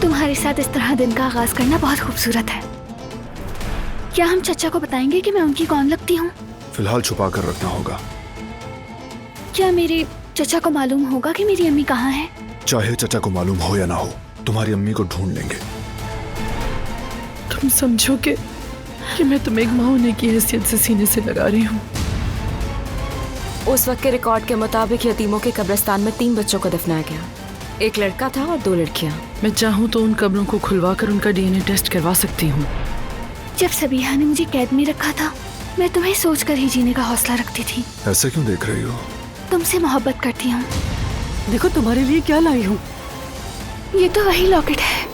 तुम्हारे साथ इस तरह दिन का आगाज करना बहुत खूबसूरत है। क्या हम चचा को बताएंगे कि मैं उनकी कौन लगती हूँ? फिलहाल छुपा कर रखना होगा। क्या मेरे चचा को मालूम होगा कि मेरी अम्मी कहाँ है? चाहे चचा को मालूम हो या ना हो, तुम्हारी अम्मी को ढूंढ लेंगे। तुम समझोगे कि मैं तुम्हें एक माँ होने की हैसियत से सीने से लगा रही हूँ। उस वक्त के रिकॉर्ड के मुताबिक यतीमों के कब्रिस्तान में 3 बच्चों को दफनाया गया। एक लड़का था और 2 लड़कियां। मैं चाहूँ तो उन कब्रों को खुलवा कर उनका डीएनए टेस्ट करवा सकती हूँ। जब सबीहा ने मुझे कैद में रखा था, मैं तुम्हें सोचकर ही जीने का हौसला रखती थी। ऐसे क्यों देख रही हो? तुमसे मोहब्बत करती हूँ। देखो तुम्हारे लिए क्या लाई हूँ। ये तो वही लॉकेट है